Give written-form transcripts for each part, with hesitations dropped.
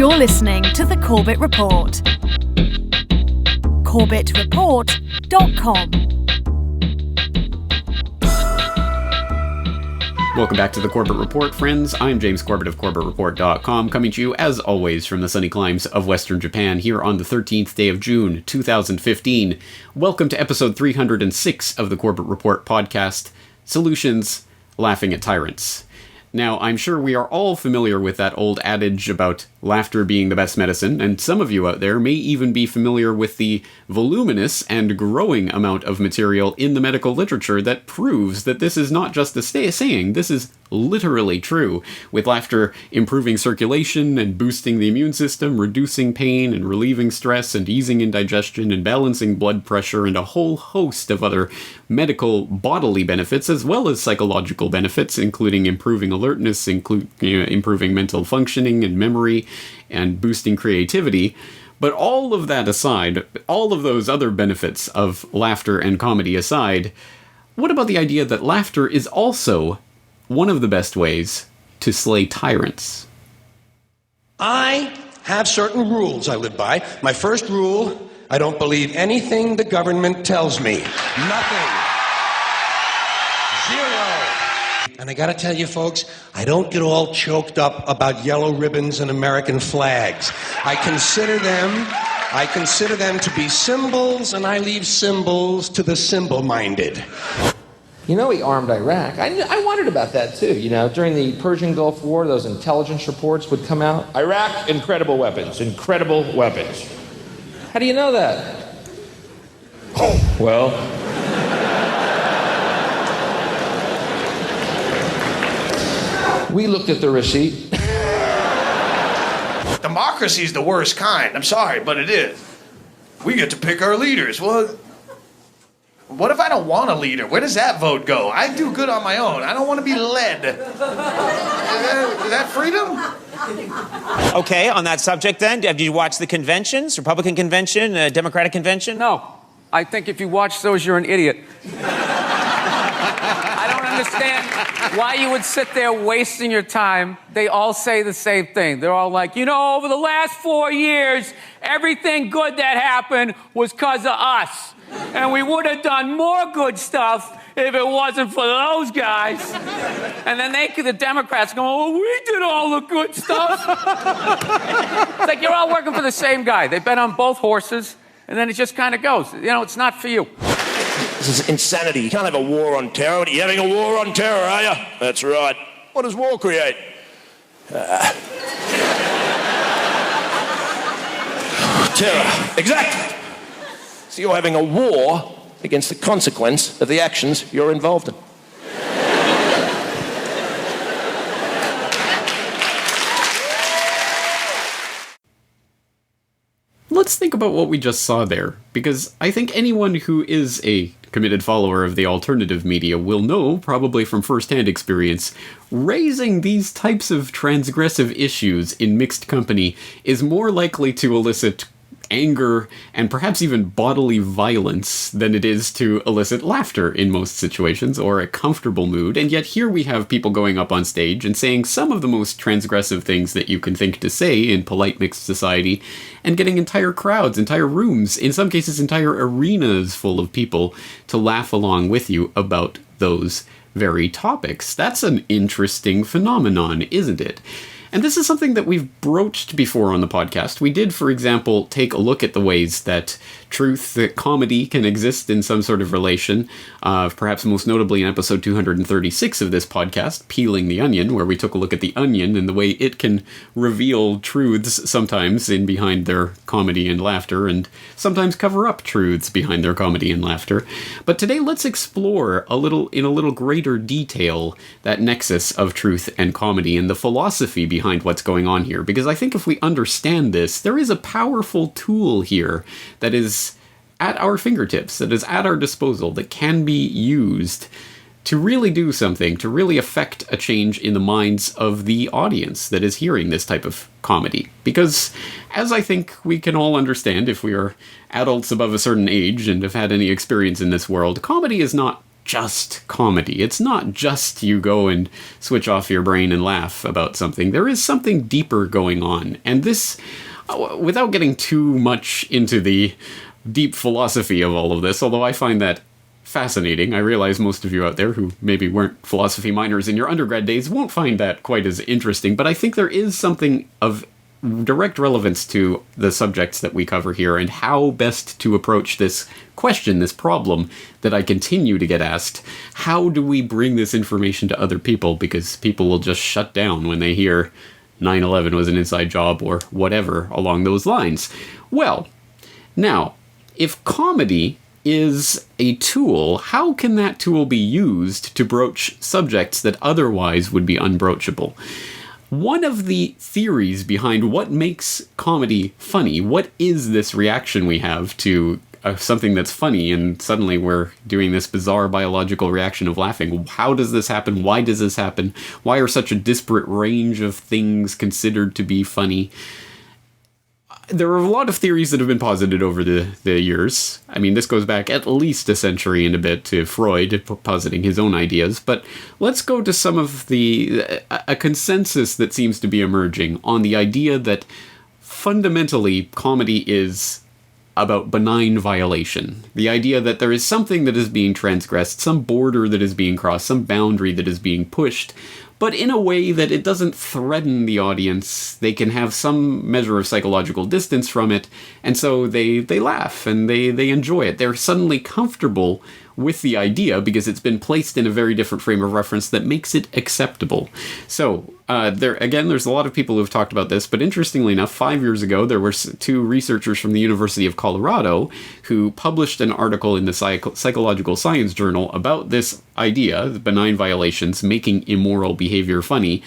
You're listening to the Corbett Report. CorbettReport.com. Welcome back to the Corbett Report, friends. I'm James Corbett of CorbettReport.com, coming to you, as always, from the sunny climes of Western Japan, here on the 13th day of June, 2015. Welcome to episode 306 of the Corbett Report podcast, Solutions, Laughing at Tyrants. Now, I'm sure we are all familiar with that old adage about laughter being the best medicine, and some of you out there may even be familiar with the voluminous and growing amount of material in the medical literature that proves that this is not just a saying, this is literally true, with laughter improving circulation and boosting the immune system, reducing pain and relieving stress and easing indigestion and balancing blood pressure and a whole host of other medical bodily benefits as well as psychological benefits, including improving alertness, improving mental functioning and memory, and boosting creativity. But all of that aside, all of those other benefits of laughter and comedy aside, what about the idea that laughter is also one of the best ways to slay tyrants? I have certain rules I live by. My first rule, I don't believe anything the government tells me. Nothing. Zero. And I gotta tell you folks, I don't get all choked up about yellow ribbons and American flags. I consider them to be symbols, and I leave symbols to the symbol-minded. You know, he armed Iraq. I wondered about that, too. You know, during the Persian Gulf War, those intelligence reports would come out. Iraq, incredible weapons. How do you know that? Oh, well. We looked at the receipt. Democracy's the worst kind. I'm sorry, but it is. We get to pick our leaders. Well, what if I don't want a leader? Where does that vote go? I do good on my own. I don't want to be led. Is that freedom? Okay, on that subject then, have you watched the conventions? Republican convention, Democratic convention? No. I think if you watch those, you're an idiot. I don't understand why you would sit there wasting your time. They all say the same thing. They're all like, you know, over the last 4 years, everything good that happened was because of us. And we would have done more good stuff if it wasn't for those guys. And then the Democrats go, oh, we did all the good stuff. It's like you're all working for the same guy. They've been on both horses, and then it just kind of goes. You know, it's not for you. This is insanity. You can't have a war on terror. You're having a war on terror, are you? That's right. What does war create? Terror. Exactly. So you're having a war against the consequence of the actions you're involved in. Let's think about what we just saw there, because I think anyone who is a committed follower of the alternative media will know, probably from first-hand experience, raising these types of transgressive issues in mixed company is more likely to elicit anger and perhaps even bodily violence than it is to elicit laughter in most situations, or a comfortable mood. And yet here we have people going up on stage and saying some of the most transgressive things that you can think to say in polite mixed society, and getting entire crowds, entire rooms, in some cases entire arenas full of people to laugh along with you about those very topics. That's an interesting phenomenon, isn't it? And this is something that we've broached before on the podcast. We did, for example, take a look at the ways that truth, that comedy can exist in some sort of relation, perhaps most notably in episode 236 of this podcast, Peeling the Onion, where we took a look at the onion and the way it can reveal truths sometimes in behind their comedy and laughter, and sometimes cover up truths behind their comedy and laughter. But today, let's explore in a little greater detail that nexus of truth and comedy and the philosophy behind what's going on here, because I think if we understand this, there is a powerful tool here that is at our fingertips, that is at our disposal, that can be used to really do something, to really affect a change in the minds of the audience that is hearing this type of comedy. Because, as I think we can all understand if we are adults above a certain age and have had any experience in this world, comedy is not just comedy. It's not just you go and switch off your brain and laugh about something. There is something deeper going on. And this, without getting too much into the deep philosophy of all of this, although I find that fascinating. I realize most of you out there who maybe weren't philosophy minors in your undergrad days won't find that quite as interesting, but I think there is something of direct relevance to the subjects that we cover here and how best to approach this question, this problem that I continue to get asked. How do we bring this information to other people? Because people will just shut down when they hear 9/11 was an inside job or whatever along those lines. Well, now, if comedy is a tool, how can that tool be used to broach subjects that otherwise would be unbroachable? One of the theories behind what makes comedy funny, what is this reaction we have to something that's funny, and suddenly we're doing this bizarre biological reaction of laughing. How does this happen? Why does this happen? Why are such a disparate range of things considered to be funny? There are a lot of theories that have been posited over the years. I mean, this goes back at least a century and a bit to Freud positing his own ideas, but let's go to some of a consensus that seems to be emerging on the idea that fundamentally comedy is about benign violation. The idea that there is something that is being transgressed, some border that is being crossed, some boundary that is being pushed, but in a way that it doesn't threaten the audience. They can have some measure of psychological distance from it, and so they laugh and they enjoy it. They're suddenly comfortable with the idea because it's been placed in a very different frame of reference that makes it acceptable. So, there's a lot of people who have talked about this, but interestingly enough, 5 years ago, there were two researchers from the University of Colorado who published an article in the Psychological Science Journal about this idea, the benign violations making immoral behavior funny,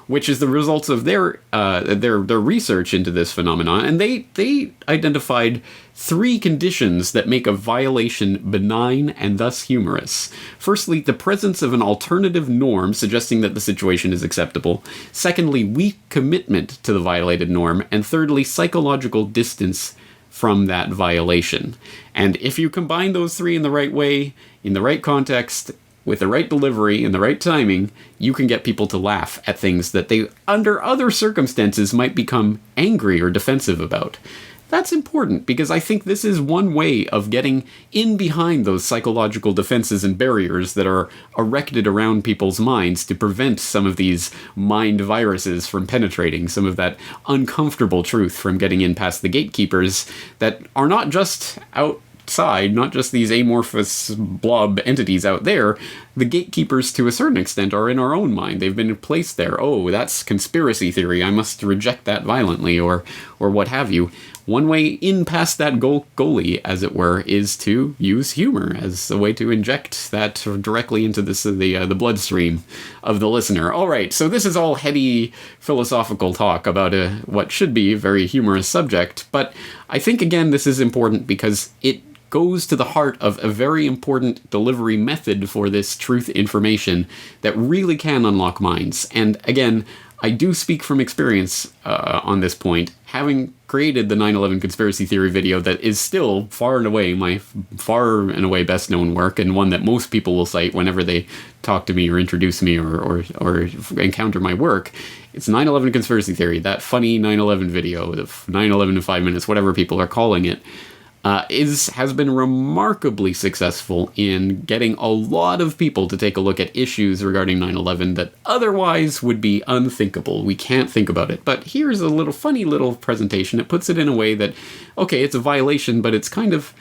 which is the results of their research into this phenomenon. And they identified 3 conditions that make a violation benign and thus humorous. Firstly, the presence of an alternative norm suggesting that the situation is acceptable. Secondly, weak commitment to the violated norm. And thirdly, psychological distance from that violation. And if you combine those 3 in the right way, in the right context, with the right delivery and the right timing, you can get people to laugh at things that they, under other circumstances, might become angry or defensive about. That's important, because I think this is one way of getting in behind those psychological defenses and barriers that are erected around people's minds to prevent some of these mind viruses from penetrating, some of that uncomfortable truth from getting in past the gatekeepers that are not just outside, not just these amorphous blob entities out there. The gatekeepers, to a certain extent, are in our own mind. They've been placed there. Oh, that's conspiracy theory. I must reject that violently, or what have you. One way in past that goalie, as it were, is to use humor as a way to inject that directly into the bloodstream of the listener. All right, so this is all heady philosophical talk about what should be a very humorous subject, but I think, again, this is important because it goes to the heart of a very important delivery method for this truth information that really can unlock minds. And again, I do speak from experience on this point, having created the 9/11 conspiracy theory video that is still far and away my best known work, and one that most people will cite whenever they talk to me or introduce me or encounter my work. It's 9/11 conspiracy theory, that funny 9/11 video, the 9/11 in 5 minutes, whatever people are calling it. Has been remarkably successful in getting a lot of people to take a look at issues regarding 9/11 that otherwise would be unthinkable. We can't think about it. But here's a funny little presentation. It puts it in a way that, okay, it's a violation, but it's kind of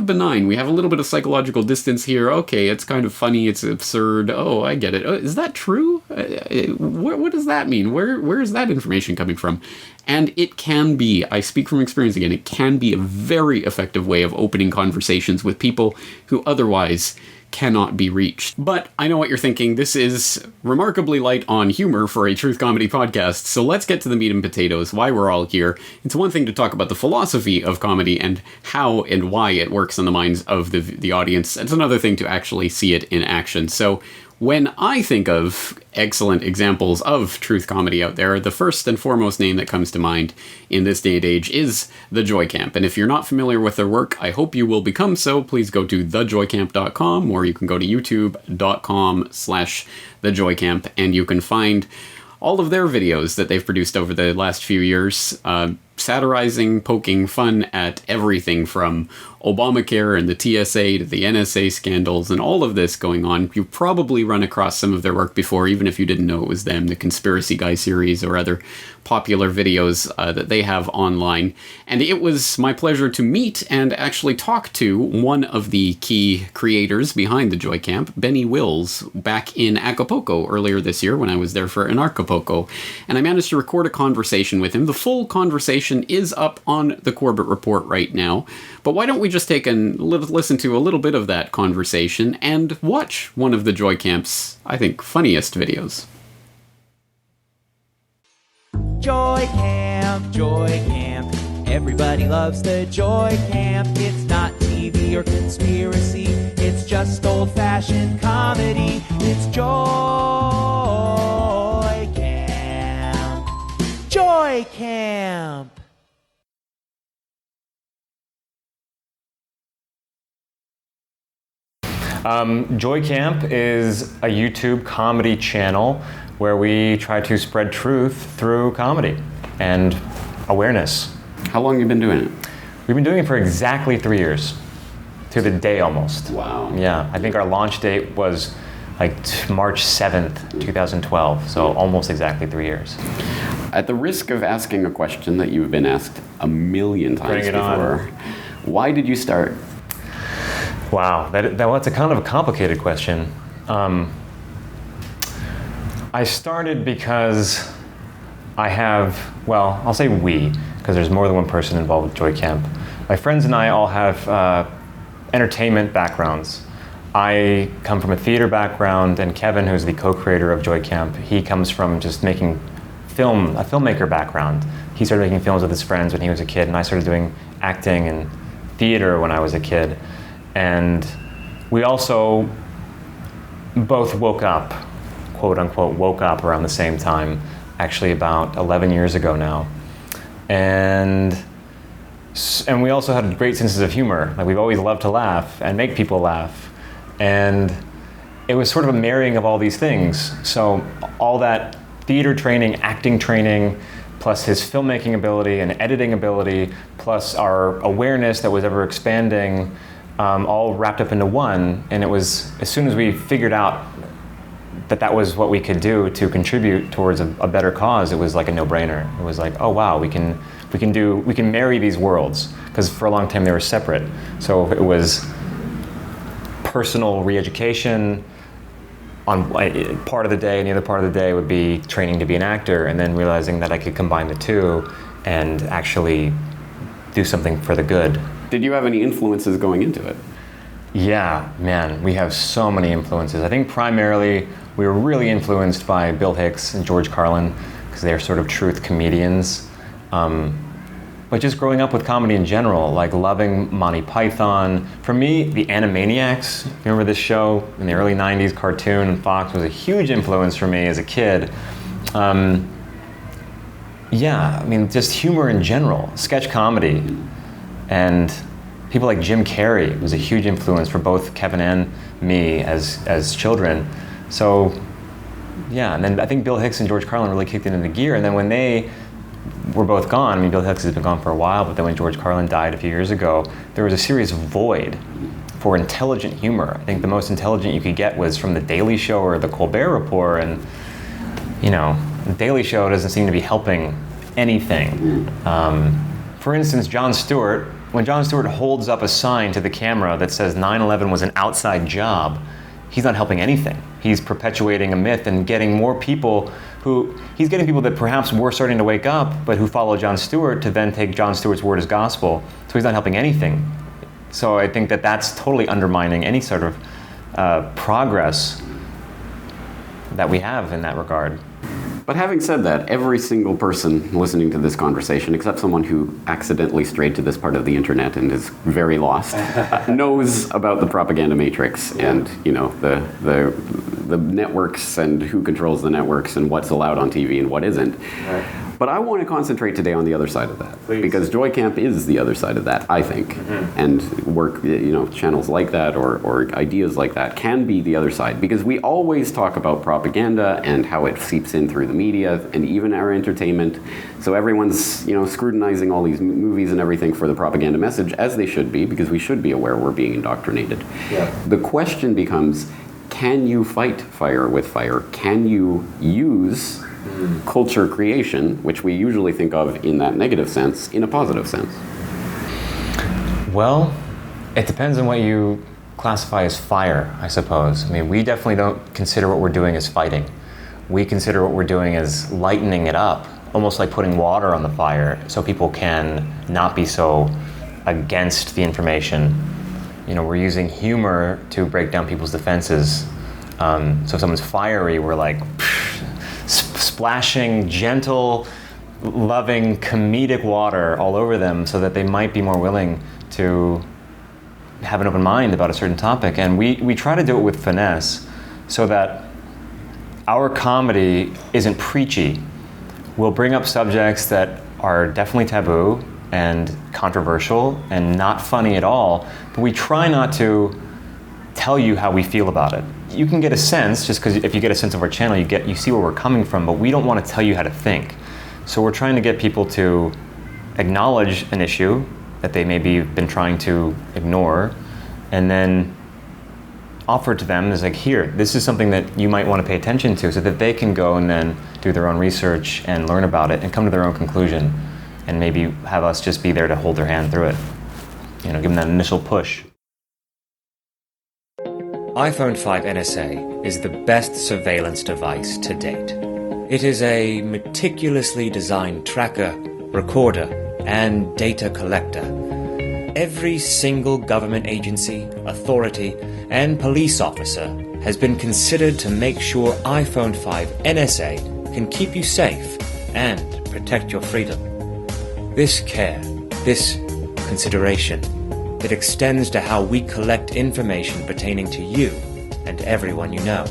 benign. We have a little bit of psychological distance here. Okay, it's kind of funny. It's absurd. Oh, I get it. Oh, is that true? What does that mean? Where is that information coming from? And it can be, I speak from experience again, it can be a very effective way of opening conversations with people who otherwise cannot be reached. But I know what you're thinking. This is remarkably light on humor for a truth comedy podcast, so let's get to the meat and potatoes, why we're all here. It's one thing to talk about the philosophy of comedy and how and why it works on the minds of the audience. It's another thing to actually see it in action. So When I think of excellent examples of truth comedy out there, the first and foremost name that comes to mind in this day and age is The Joy Camp. And if you're not familiar with their work, I hope you will become so. Please go to thejoycamp.com, or you can go to youtube.com/thejoycamp, and you can find all of their videos that they've produced over the last few years, satirizing, poking fun at everything from Obamacare and the TSA to the NSA scandals and all of this going on. You've probably run across some of their work before, even if you didn't know it was them, the Conspiracy Guy series or other popular videos that they have online. And it was my pleasure to meet and actually talk to one of the key creators behind the Joy Camp, Benny Wills, back in Acapulco earlier this year when I was there for an Acapulco. And I managed to record a conversation with him. The full conversation is up on the Corbett Report right now. But why don't we just take and listen to a little bit of that conversation and watch one of the Joy Camp's, I think, funniest videos. Joy Camp, everybody loves the Joy Camp. It's not TV or conspiracy, it's just old-fashioned comedy. It's Joy Camp. Joy Camp. Joy Camp is a YouTube comedy channel where we try to spread truth through comedy and awareness. How long have you been doing it? We've been doing it for exactly 3 years, to the day almost. Wow. Yeah, I think our launch date was like March 7th, 2012, so almost exactly 3 years. At the risk of asking a question that you've been asked a million times Bring it before, why did you start? Wow, that's a kind of a complicated question. I started because I have, well, I'll say we, because there's more than one person involved with Joy Camp. My friends and I all have entertainment backgrounds. I come from a theater background, and Kevin, who's the co-creator of Joy Camp, he comes from just making film, a filmmaker background. He started making films with his friends when he was a kid, and I started doing acting and theater when I was a kid. And we also both woke up, quote unquote, woke up around the same time, actually about 11 years ago now. And we also had great senses of humor. Like, we've always loved to laugh and make people laugh. And it was sort of a marrying of all these things. So all that theater training, acting training, plus his filmmaking ability and editing ability, plus our awareness that was ever expanding, all wrapped up into one. And it was, as soon as we figured out that was what we could do to contribute towards a better cause, it was like a no-brainer. It was like, oh wow, we can marry these worlds, because for a long time they were separate. So it was personal re-education on part of the day, and the other part of the day would be training to be an actor, and then realizing that I could combine the two and actually do something for the good. Did you have any influences going into it? Yeah, man, we have so many influences. I think primarily we were really influenced by Bill Hicks and George Carlin, because they're sort of truth comedians. But just growing up with comedy in general, like loving Monty Python. For me, the Animaniacs, remember this show in the early 90s, cartoon, and Fox, was a huge influence for me as a kid. Yeah, I mean, just humor in general, sketch comedy. And people like Jim Carrey was a huge influence for both Kevin and me as children. So, yeah, and then I think Bill Hicks and George Carlin really kicked it into gear. And then when they were both gone, I mean, Bill Hicks has been gone for a while, but then when George Carlin died a few years ago, there was a serious void for intelligent humor. I think the most intelligent you could get was from The Daily Show or The Corbett Report, and, you know, The Daily Show doesn't seem to be helping anything. For instance, Jon Stewart, when Jon Stewart holds up a sign to the camera that says 9/11 was an outside job, he's not helping anything. He's perpetuating a myth and getting more people he's getting people that perhaps were starting to wake up, but who follow Jon Stewart to then take Jon Stewart's word as gospel. So he's not helping anything. So I think that's totally undermining any sort of progress that we have in that regard. But having said that, every single person listening to this conversation, except someone who accidentally strayed to this part of the internet and is very lost, knows about the propaganda matrix and, you know, the networks and who controls the networks and what's allowed on TV and what isn't. Right. But I want to concentrate today on the other side of that. Please. Because Joy Camp is the other side of that, I think. Mm-hmm. And work, you know, channels like that or ideas like that can be the other side. Because we always talk about propaganda and how it seeps in through the media and even our entertainment. So everyone's, you know, scrutinizing all these movies and everything for the propaganda message, as they should be, because we should be aware we're being indoctrinated. Yeah. The question becomes, can you fight fire with fire? Can you use culture creation, which we usually think of in that negative sense, in a positive sense? Well, it depends on what you classify as fire, I suppose. I mean, we definitely don't consider what we're doing as fighting. We consider what we're doing as lightening it up, almost like putting water on the fire so people can not be so against the information. You know, we're using humor to break down people's defenses. So if someone's fiery, we're like splashing gentle, loving, comedic water all over them so that they might be more willing to have an open mind about a certain topic. And we try to do it with finesse so that our comedy isn't preachy. We'll bring up subjects that are definitely taboo and controversial and not funny at all, but we try not to tell you how we feel about it. You can get a sense, just because if you get a sense of our channel, you see where we're coming from, but we don't want to tell you how to think. So we're trying to get people to acknowledge an issue that they maybe have been trying to ignore, and then offer to them as like, here, this is something that you might want to pay attention to, so that they can go and then do their own research and learn about it and come to their own conclusion, and maybe have us just be there to hold their hand through it. You know, give them that initial push. iPhone 5 NSA is the best surveillance device to date. It is a meticulously designed tracker, recorder, and data collector. Every single government agency, authority, and police officer has been considered to make sure iPhone 5 NSA can keep you safe and protect your freedom. This care, this consideration, it extends to how we collect information pertaining to you and everyone you know.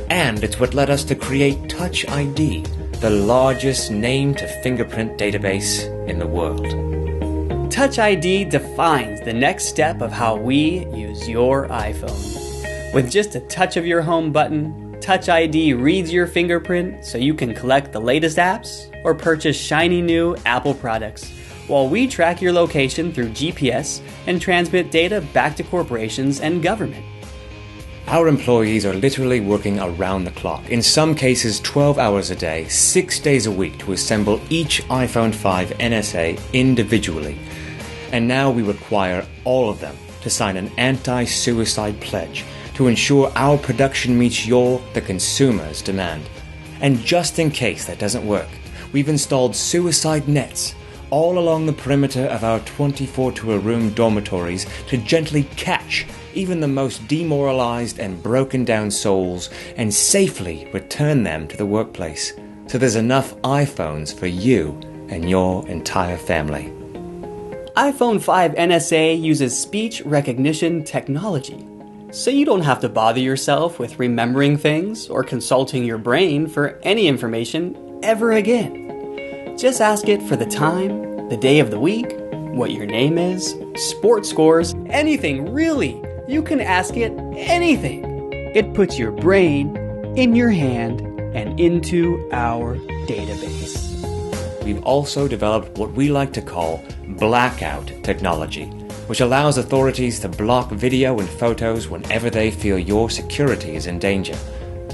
And it's what led us to create Touch ID, the largest name-to-fingerprint database in the world. Touch ID defines the next step of how we use your iPhone. With just a touch of your home button, Touch ID reads your fingerprint so you can collect the latest apps or purchase shiny new Apple products, while we track your location through GPS and transmit data back to corporations and government. Our employees are literally working around the clock, in some cases 12 hours a day, 6 days a week, to assemble each iPhone 5 NSA individually. And now we require all of them to sign an anti-suicide pledge to ensure our production meets the consumer's demand. And just in case that doesn't work, we've installed suicide nets all along the perimeter of our 24-to-a-room dormitories to gently catch even the most demoralized and broken down souls and safely return them to the workplace, so there's enough iPhones for you and your entire family. iPhone 5 NSA uses speech recognition technology, so you don't have to bother yourself with remembering things or consulting your brain for any information ever again. Just ask it for the time, the day of the week, what your name is, sports scores, anything really. You can ask it anything. It puts your brain in your hand and into our database. We've also developed what we like to call blackout technology, which allows authorities to block video and photos whenever they feel your security is in danger.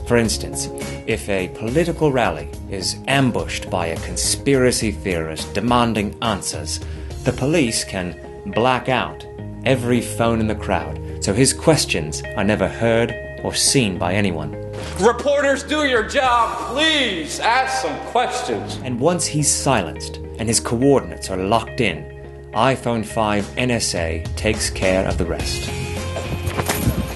For instance, if a political rally is ambushed by a conspiracy theorist demanding answers, the police can black out every phone in the crowd, so his questions are never heard or seen by anyone. Reporters, do your job, please. Ask some questions. And once he's silenced and his coordinates are locked in, iPhone 5 NSA takes care of the rest.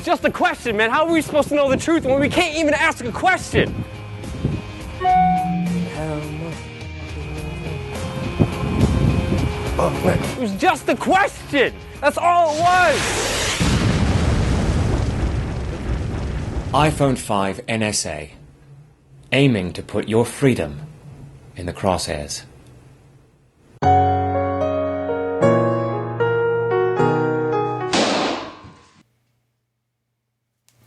Just a question, man. How are we supposed to know the truth when we can't even ask a question? It was just a question. That's all it was. iPhone 5 NSA, aiming to put your freedom in the crosshairs.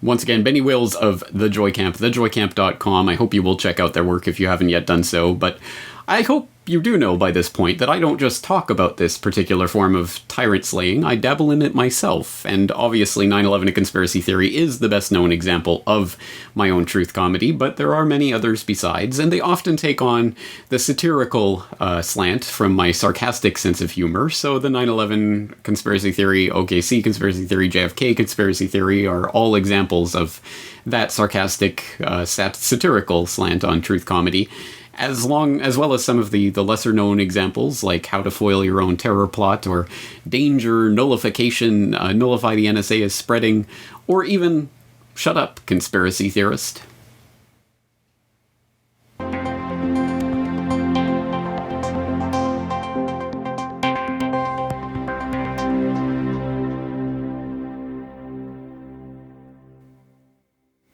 Once again, Benny Wills of The Joy Camp, thejoycamp.com. I hope you will check out their work if you haven't yet done so, but I hope you do know by this point that I don't just talk about this particular form of tyrant slaying, I dabble in it myself, and obviously 9/11 A Conspiracy Theory is the best known example of my own truth comedy, but there are many others besides, and they often take on the satirical slant from my sarcastic sense of humor, so the 9/11 Conspiracy Theory, OKC Conspiracy Theory, JFK Conspiracy Theory are all examples of that sarcastic, satirical slant on truth comedy. As well as some of the lesser-known examples, like How to Foil Your Own Terror Plot, or Danger, Nullification, Nullify the NSA is Spreading, or even Shut Up, Conspiracy Theorist.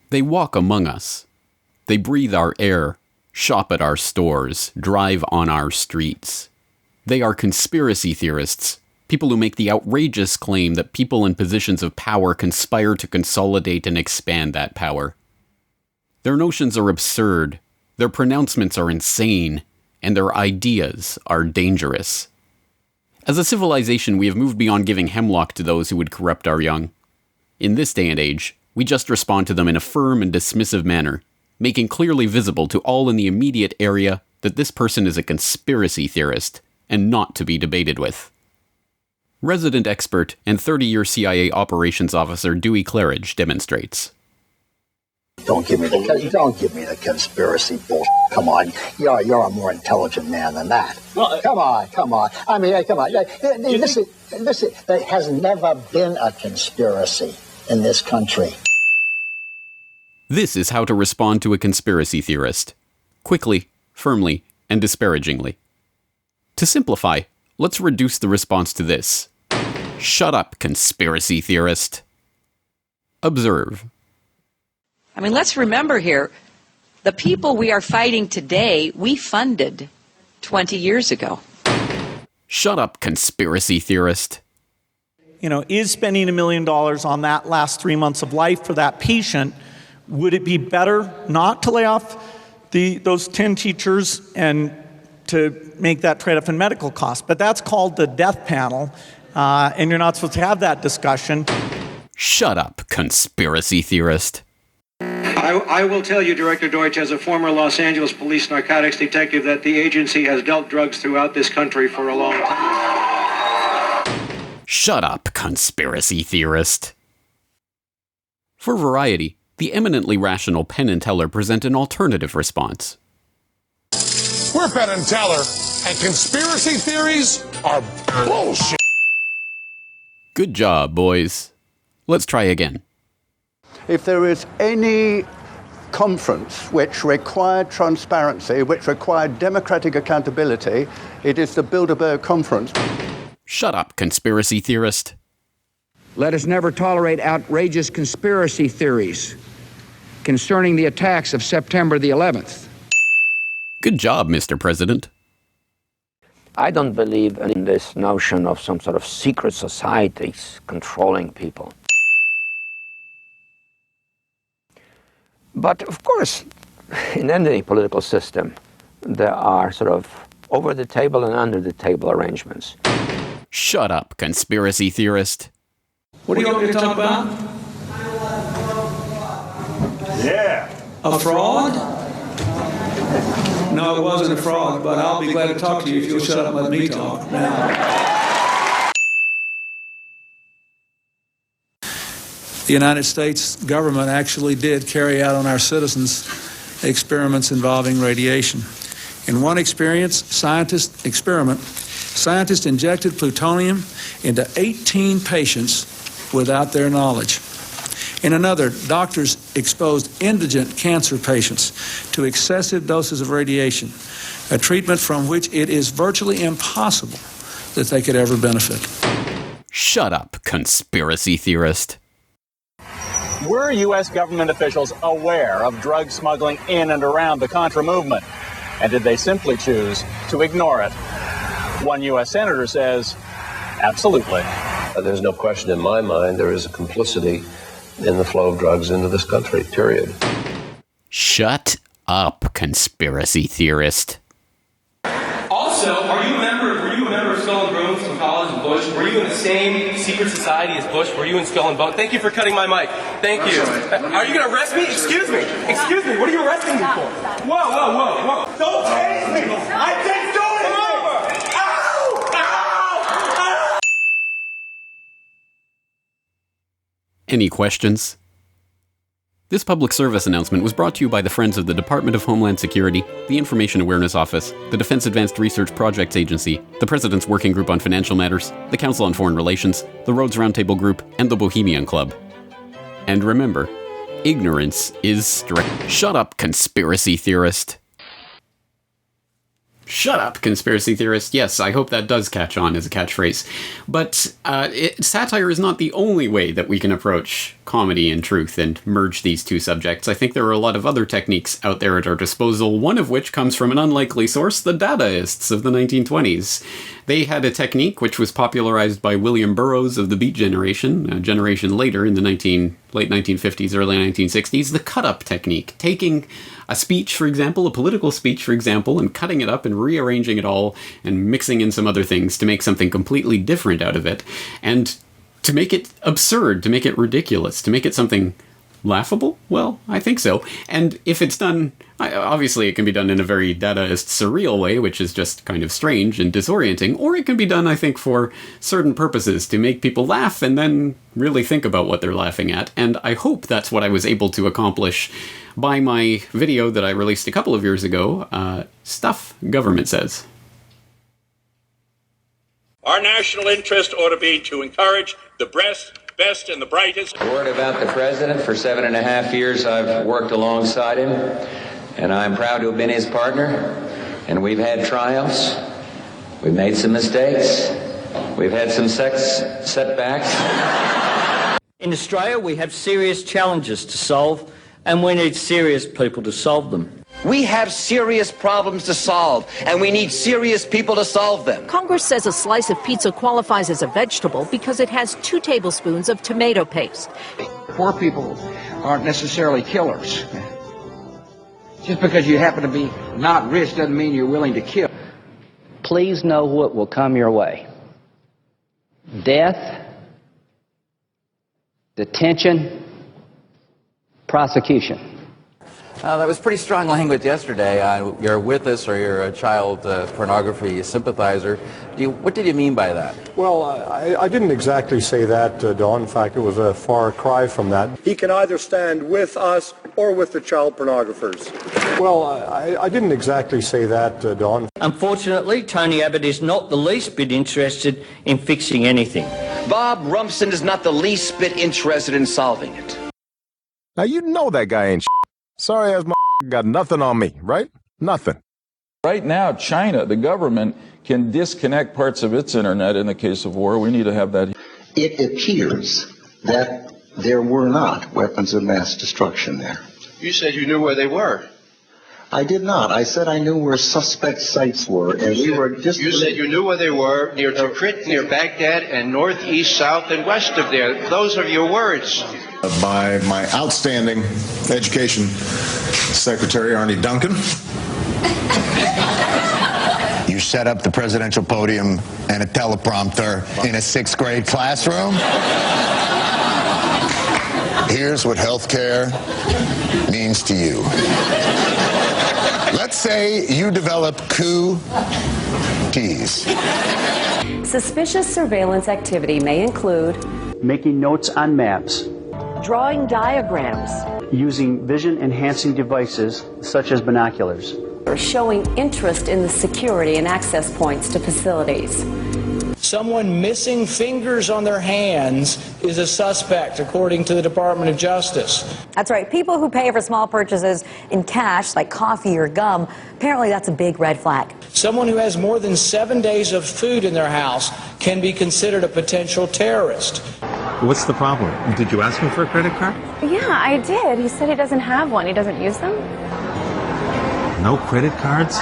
They walk among us. They breathe our air, shop at our stores, drive on our streets. They are conspiracy theorists, people who make the outrageous claim that people in positions of power conspire to consolidate and expand that power. Their notions are absurd, their pronouncements are insane, and their ideas are dangerous. As a civilization, we have moved beyond giving hemlock to those who would corrupt our young. In this day and age, we just respond to them in a firm and dismissive manner, making clearly visible to all in the immediate area that this person is a conspiracy theorist and not to be debated with. Resident expert and 30-year CIA operations officer Dewey Claridge demonstrates. Don't give me the conspiracy bullshit. Come on, you're a more intelligent man than that. Well, come on. I mean, come on. Listen. There has never been a conspiracy in this country. This is how to respond to a conspiracy theorist. Quickly, firmly, and disparagingly. To simplify, let's reduce the response to this. Shut up, conspiracy theorist. Observe. I mean, let's remember here, the people we are fighting today, we funded 20 years ago. Shut up, conspiracy theorist. You know, is spending $1 million on that last 3 months of life for that patient, would it be better not to lay off those 10 teachers and to make that trade-off in medical costs? But that's called the death panel, and you're not supposed to have that discussion. Shut up, conspiracy theorist. I will tell you, Director Deutsch, as a former Los Angeles police narcotics detective, that the agency has dealt drugs throughout this country for a long time. Shut up, conspiracy theorist. For variety, the eminently rational Penn and Teller present an alternative response. We're Penn and Teller, and conspiracy theories are bullshit. Good job, boys. Let's try again. If there is any conference which required transparency, which required democratic accountability, it is the Bilderberg Conference. Shut up, conspiracy theorist. Let us never tolerate outrageous conspiracy theories concerning the attacks of September the 11th. Good job, Mr. President. I don't believe in this notion of some sort of secret societies controlling people. But of course, in any political system, there are sort of over the table and under the table arrangements. Shut up, conspiracy theorist. What do you want me to talk about? Yeah. A fraud? No, it wasn't a fraud, but I'll be glad to talk to you if you'll shut up and let me talk now. The United States government actually did carry out on our citizens experiments involving radiation. In one scientist injected plutonium into 18 patients without their knowledge. In another, doctors exposed indigent cancer patients to excessive doses of radiation, a treatment from which it is virtually impossible that they could ever benefit. Shut up, conspiracy theorist. Were U.S. government officials aware of drug smuggling in and around the Contra movement? And did they simply choose to ignore it? One U.S. senator says, absolutely. There's no question in my mind there is a complicity in the flow of drugs into this country, period. Shut up, conspiracy theorist. Also, were you a member of Skull and Bones from college and Bush? Were you in the same secret society as Bush? Were you in Skull and Bones? Thank you for cutting my mic. Thank you. Are you going to arrest me? Excuse me. Excuse me. What are you arresting me for? Whoa, whoa, whoa, whoa. Don't chase me. I didn't do anything. Come over. Ow! Ow! Ow! Any questions? This public service announcement was brought to you by the Friends of the Department of Homeland Security, the Information Awareness Office, the Defense Advanced Research Projects Agency, the President's Working Group on Financial Matters, the Council on Foreign Relations, the Rhodes Roundtable Group, and the Bohemian Club. And remember, ignorance is strength. Shut up, conspiracy theorist. Shut up, conspiracy theorist. Yes, I hope that does catch on as a catchphrase. But satire is not the only way that we can approach comedy and truth and merge these two subjects. I think there are a lot of other techniques out there at our disposal, one of which comes from an unlikely source, the Dadaists of the 1920s. They had a technique which was popularized by William Burroughs of the Beat Generation, a generation later in the late 1950s, early 1960s, the cut-up technique, taking a speech, for example, a political speech, for example, and cutting it up and rearranging it all and mixing in some other things to make something completely different out of it, and to make it absurd, to make it ridiculous, to make it something laughable? Well, I think so. And if it's done, obviously it can be done in a very Dadaist surreal way, which is just kind of strange and disorienting, or it can be done, I think, for certain purposes, to make people laugh and then really think about what they're laughing at. And I hope that's what I was able to accomplish by my video that I released a couple of years ago, Stuff Government Says. Our national interest ought to be to encourage the best and the brightest. Word about the president. For 7.5 years, I've worked alongside him, and I'm proud to have been his partner. And we've had triumphs. We've made some mistakes. We've had some setbacks. In Australia, we have serious challenges to solve, and we need serious people to solve them. We have serious problems to solve, and we need serious people to solve them. Congress says a slice of pizza qualifies as a vegetable because it has 2 tablespoons of tomato paste. Poor people aren't necessarily killers. Just because you happen to be not rich doesn't mean you're willing to kill. Please know what will come your way. Death, detention, prosecution. That was pretty strong language yesterday. You're with us or you're a child pornography sympathizer. What did you mean by that? Well, I didn't exactly say that, Don. In fact, it was a far cry from that. He can either stand with us or with the child pornographers. Well, I didn't exactly say that, Don. Unfortunately, Tony Abbott is not the least bit interested in fixing anything. Bob Rumsfeld is not the least bit interested in solving it. Now, you know that guy ain't Sorry as my got nothing on me, right? Nothing. Right now, China, the government, can disconnect parts of its internet in the case of war. We need to have that. It appears that there were not weapons of mass destruction there. You said you knew where they were. I did not. I said I knew where suspect sites were, and we were just... You said you knew where they were, near Tikrit, near Baghdad, and northeast, south, and west of there. Those are your words. By my outstanding education secretary, Arnie Duncan. You set up the presidential podium and a teleprompter in a 6th grade classroom? Here's what healthcare means to you. Let's say you develop coup-tees. Suspicious surveillance activity may include making notes on maps, drawing diagrams, using vision-enhancing devices such as binoculars, or showing interest in the security and access points to facilities. Someone missing fingers on their hands is a suspect, according to the Department of Justice. That's right. People who pay for small purchases in cash, like coffee or gum, apparently that's a big red flag. Someone who has more than 7 days of food in their house can be considered a potential terrorist. What's the problem? Did you ask him for a credit card? Yeah, I did. He said he doesn't have one. He doesn't use them. No credit cards?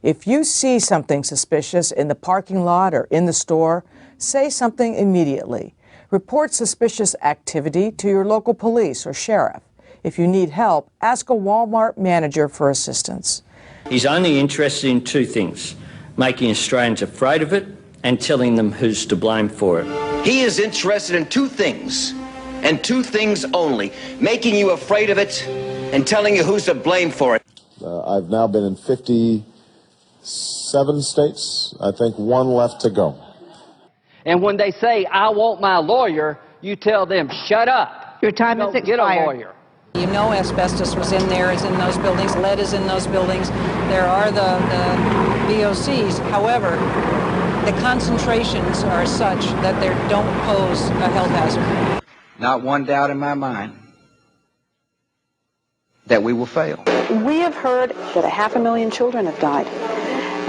If you see something suspicious in the parking lot or in the store, say something immediately. Report suspicious activity to your local police or sheriff. If you need help, ask a Walmart manager for assistance. He's only interested in two things: making Australians afraid of it and telling them who's to blame for it. He is interested in two things, and two things only: making you afraid of it and telling you who's to blame for it. I've now been in 57 states. I think one left to go. And when they say, I want my lawyer, you tell them, shut up. Your time is expired. Get a lawyer. You know asbestos was in there, is in those buildings, lead is in those buildings. There are the VOCs. However, the concentrations are such that they don't pose a health hazard. Not one doubt in my mind that we will fail. We have heard that 500,000 children have died.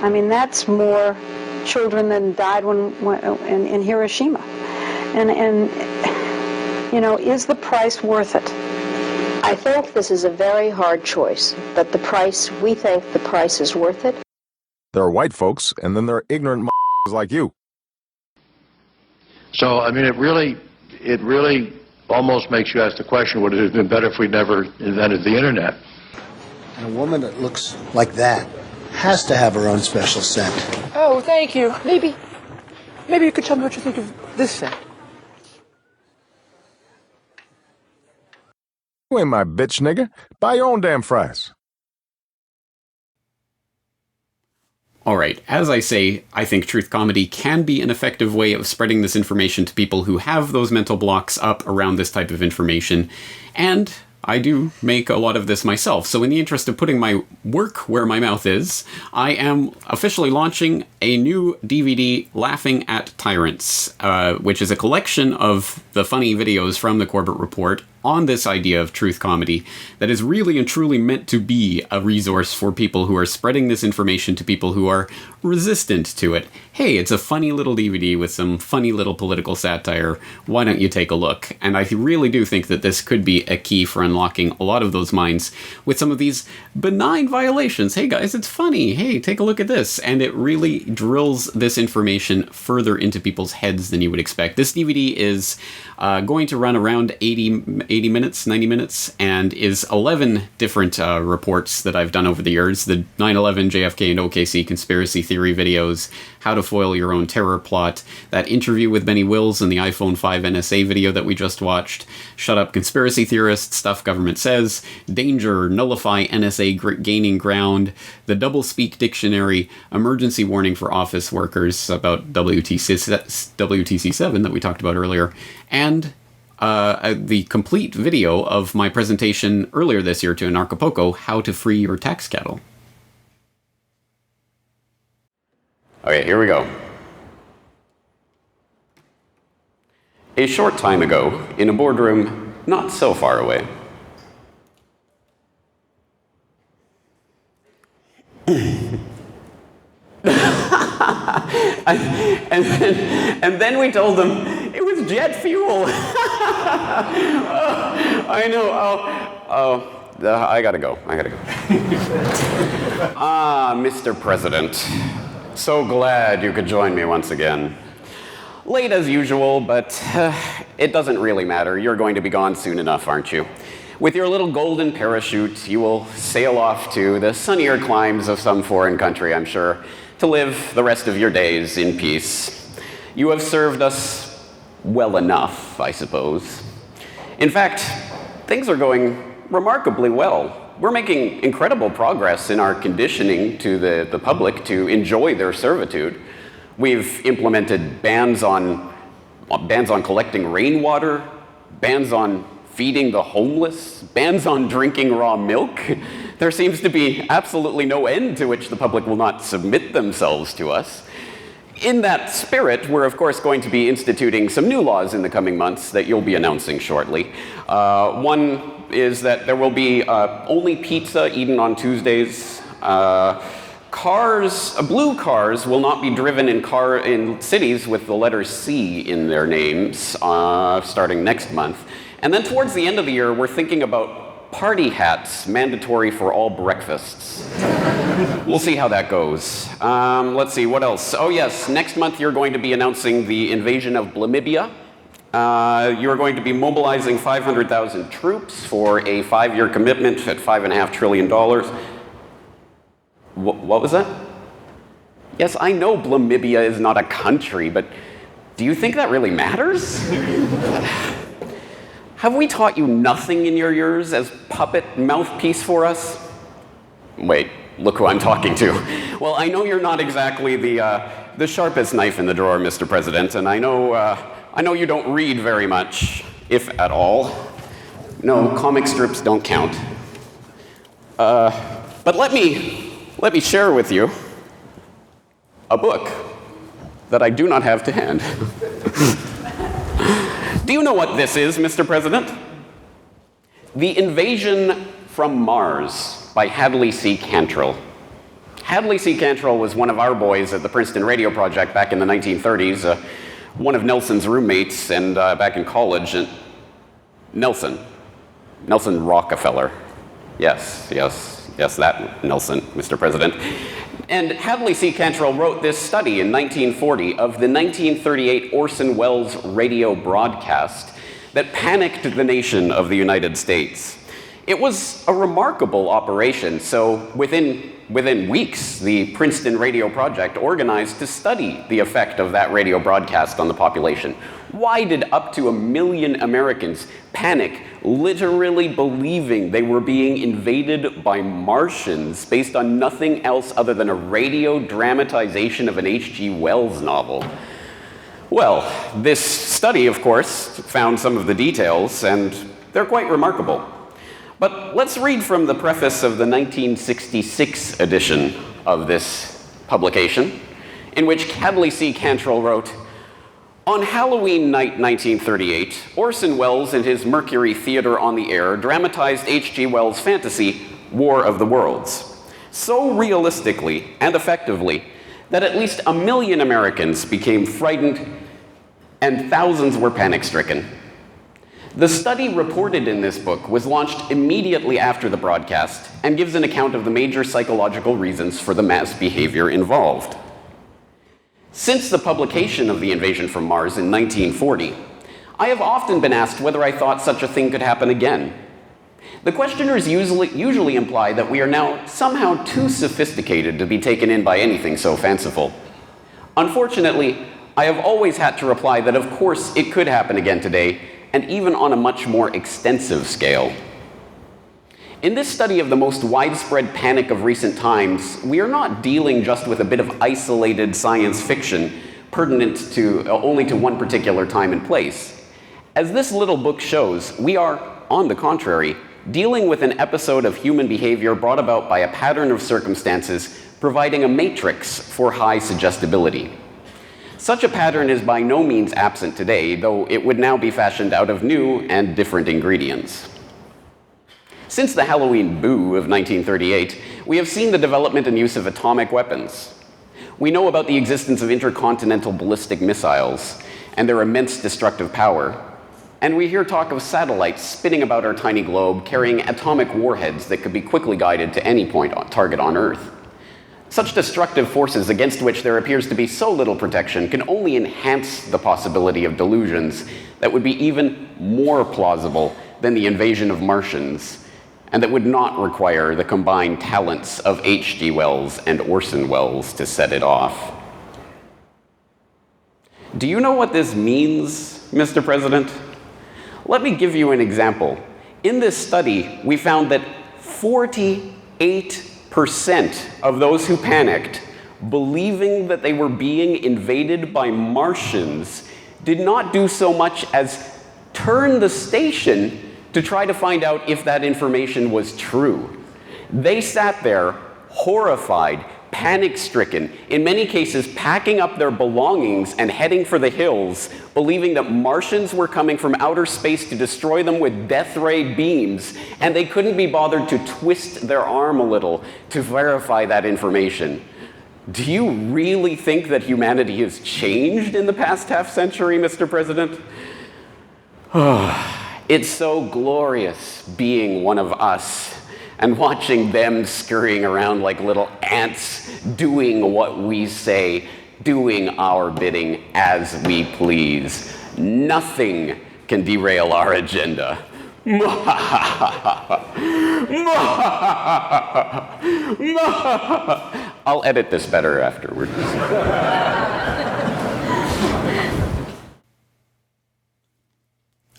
I mean, that's more children than died in Hiroshima. And you know, is the price worth it? I think this is a very hard choice, but we think the price is worth it. There are white folks, and then there are ignorant like you. So, I mean, it really almost makes you ask the question, would it have been better if we never invented the internet? And a woman that looks like that has to have her own special scent. Oh, thank you. Maybe you could tell me what you think of this scent. You ain't my bitch, nigga. Buy your own damn fries. Alright, as I say, I think truth comedy can be an effective way of spreading this information to people who have those mental blocks up around this type of information, and I do make a lot of this myself. So in the interest of putting my work where my mouth is, I am officially launching a new DVD, Laughing at Tyrants, which is a collection of the funny videos from the Corbett Report on this idea of truth comedy that is really and truly meant to be a resource for people who are spreading this information to people who are resistant to it. Hey, it's a funny little DVD with some funny little political satire. Why don't you take a look? And I really do think that this could be a key for unlocking a lot of those minds with some of these benign violations. Hey guys, it's funny. Hey, take a look at this. And it really drills this information further into people's heads than you would expect. This DVD is going to run around 80 minutes, 90 minutes, and is 11 different reports that I've done over the years. The 9/11, JFK, and OKC conspiracy theory videos, how to foil your own terror plot, that interview with Benny Wills and the iPhone 5 NSA video that we just watched, Shut Up Conspiracy Theorists, Stuff Government Says, Danger, Nullify NSA Gaining Ground, the Doublespeak Dictionary, Emergency Warning for Office Workers about WTC7 that we talked about earlier, and the complete video of my presentation earlier this year to Anarchapulco, How to Free Your Tax Cattle. Okay, here we go. A short time ago, in a boardroom not so far away. and then we told them it was jet fuel. I know. I gotta go. Mr. President, so glad you could join me once again. Late as usual, but it doesn't really matter. You're going to be gone soon enough, aren't you? With your little golden parachute, you will sail off to the sunnier climes of some foreign country, I'm sure, to live the rest of your days in peace. You have served us well enough, I suppose. In fact, things are going remarkably well. We're making incredible progress in our conditioning to the public to enjoy their servitude. We've implemented bans on collecting rainwater, bans on feeding the homeless, bans on drinking raw milk. There seems to be absolutely no end to which the public will not submit themselves to us. In that spirit, we're of course going to be instituting some new laws in the coming months that you'll be announcing shortly. One is that there will be only pizza eaten on Tuesdays, Blue cars will not be driven in cities with the letter C in their names starting next month. And then towards the end of the year, we're thinking about party hats mandatory for all breakfasts. We'll see how that goes. Let's see, what else? Oh yes, next month you're going to be announcing the invasion of Namibia. You're going to be mobilizing 500,000 troops for a 5-year commitment at $5.5 trillion. What was that? Yes, I know Namibia is not a country, but do you think that really matters? Have we taught you nothing in your years as puppet mouthpiece for us? Wait, look who I'm talking to. Well, I know you're not exactly the sharpest knife in the drawer, Mr. President, and I know you don't read very much, if at all. No, comic strips don't count. But let me share with you a book that I do not have to hand. Do you know what this is, Mr. President? The Invasion from Mars by Hadley C. Cantrell. Hadley C. Cantrell was one of our boys at the Princeton Radio Project back in the 1930s, one of Nelson's roommates, and back in college. And Nelson Rockefeller. Yes, that Nelson, Mr. President. And Hadley C. Cantrell wrote this study in 1940 of the 1938 Orson Welles radio broadcast that panicked the nation of the United States. It was a remarkable operation, so within weeks, the Princeton Radio Project organized to study the effect of that radio broadcast on the population. Why did up to 1 million Americans panic, literally believing they were being invaded by Martians based on nothing else other than a radio dramatization of an H.G. Wells novel? Well, this study, of course, found some of the details, and they're quite remarkable. But let's read from the preface of the 1966 edition of this publication, in which Hadley C. Cantrell wrote, "On Halloween night 1938, Orson Welles and his Mercury Theater on the Air dramatized H.G. Wells' fantasy, War of the Worlds, so realistically and effectively that at least 1 million Americans became frightened and thousands were panic-stricken. The study reported in this book was launched immediately after the broadcast and gives an account of the major psychological reasons for the mass behavior involved. Since the publication of The Invasion from Mars in 1940, I have often been asked whether I thought such a thing could happen again. The questioners usually imply that we are now somehow too sophisticated to be taken in by anything so fanciful. Unfortunately, I have always had to reply that of course it could happen again today, and even on a much more extensive scale. In this study of the most widespread panic of recent times, we are not dealing just with a bit of isolated science fiction pertinent to only to one particular time and place. As this little book shows, we are, on the contrary, dealing with an episode of human behavior brought about by a pattern of circumstances providing a matrix for high suggestibility. Such a pattern is by no means absent today, though it would now be fashioned out of new and different ingredients. Since the Halloween boo of 1938, we have seen the development and use of atomic weapons. We know about the existence of intercontinental ballistic missiles and their immense destructive power, and we hear talk of satellites spinning about our tiny globe carrying atomic warheads that could be quickly guided to any target on Earth. Such destructive forces against which there appears to be so little protection can only enhance the possibility of delusions that would be even more plausible than the invasion of Martians, and that would not require the combined talents of H.G. Wells and Orson Welles to set it off. Do you know what this means, Mr. President? Let me give you an example. In this study, we found that 48% of those who panicked, believing that they were being invaded by Martians, did not do so much as turn the station to try to find out if that information was true. They sat there, horrified, panic-stricken, in many cases packing up their belongings and heading for the hills, believing that Martians were coming from outer space to destroy them with death ray beams, and they couldn't be bothered to twist their arm a little to verify that information. Do you really think that humanity has changed in the past half-century, Mr. President? It's so glorious being one of us and watching them scurrying around like little ants, doing what we say, doing our bidding as we please. Nothing can derail our agenda. I'll edit this better afterwards.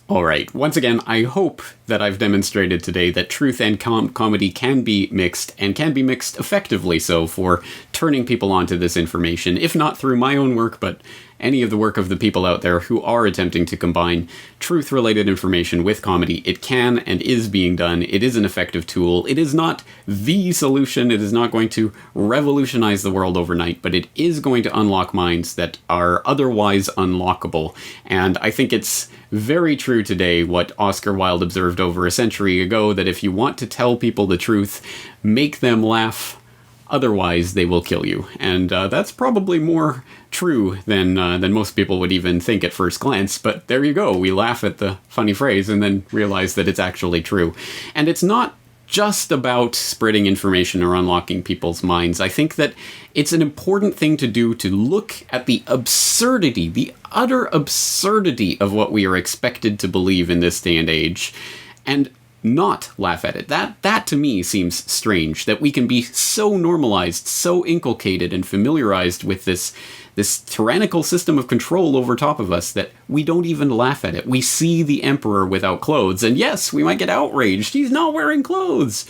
All right, once again, I hope that I've demonstrated today that truth and comedy can be mixed, and can be mixed effectively so, for turning people onto this information, if not through my own work, but any of the work of the people out there who are attempting to combine truth-related information with comedy. It can and is being done. It is an effective tool. It is not the solution. It is not going to revolutionize the world overnight, but it is going to unlock minds that are otherwise unlockable. And I think it's very true today what Oscar Wilde observed over a century ago, that if you want to tell people the truth, make them laugh. Otherwise, they will kill you. And that's probably more true than most people would even think at first glance. But there you go. We laugh at the funny phrase and then realize that it's actually true. And it's not just about spreading information or unlocking people's minds. I think that it's an important thing to do to look at the absurdity, the utter absurdity of what we are expected to believe in this day and age, and not laugh at it. That to me seems strange, that we can be so normalized, so inculcated and familiarized with this tyrannical system of control over top of us that we don't even laugh at it. We see the emperor without clothes, and yes, we might get outraged. He's not wearing clothes.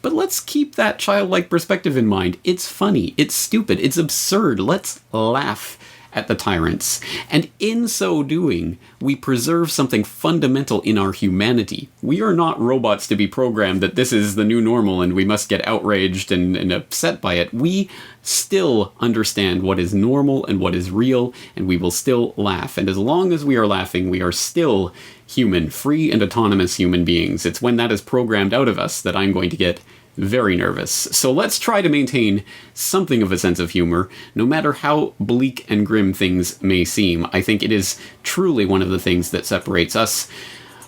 But let's keep that childlike perspective in mind. It's funny, it's stupid, it's absurd. Let's laugh at the tyrants. And in so doing, we preserve something fundamental in our humanity. We are not robots to be programmed that this is the new normal and we must get outraged and upset by it. We still understand what is normal and what is real, and we will still laugh. And as long as we are laughing, we are still human, free and autonomous human beings. It's when that is programmed out of us that I'm going to get very nervous. So let's try to maintain something of a sense of humor, no matter how bleak and grim things may seem. I think it is truly one of the things that separates us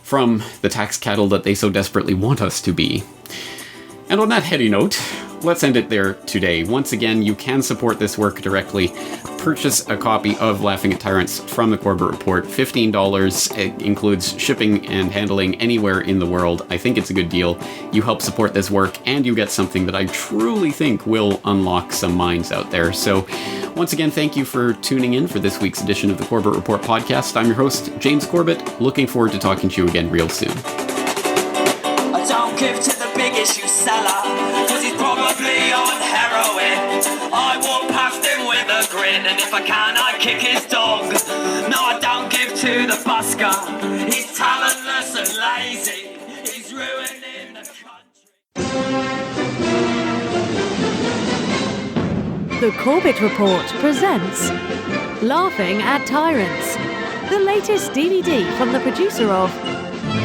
from the tax cattle that they so desperately want us to be. And on that heady note, let's end it there today. Once again, you can support this work directly. Purchase a copy of Laughing at Tyrants from the Corbett Report. $15. It includes shipping and handling anywhere in the world. I think it's a good deal. You help support this work, and you get something that I truly think will unlock some minds out there. So, once again, thank you for tuning in for this week's edition of the Corbett Report podcast. I'm your host, James Corbett. Looking forward to talking to you again real soon. I don't give to the big issue seller, cause he's probably on heroin. I walk past him with a grin, and if I can, I kick his dog. No, I don't give to the busker. He's talentless and lazy. He's ruining the country. The Corbett Report presents Laughing at Tyrants, the latest DVD from the producer of...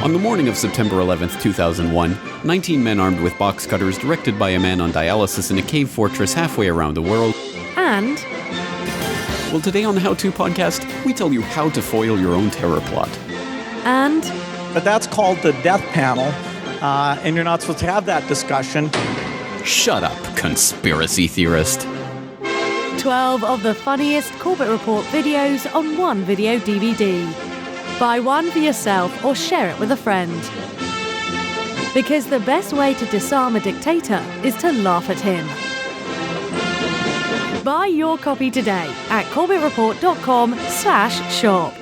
On the morning of September 11th, 2001, 19 men armed with box cutters, directed by a man on dialysis in a cave fortress halfway around the world. And... Well, today on the How To podcast, we tell you how to foil your own terror plot. And... But that's called the death panel, and you're not supposed to have that discussion. Shut up, conspiracy theorist. 12 of the funniest Corbett Report videos on one video DVD. Buy one for yourself or share it with a friend. Because the best way to disarm a dictator is to laugh at him. Buy your copy today at corbettreport.com/shop.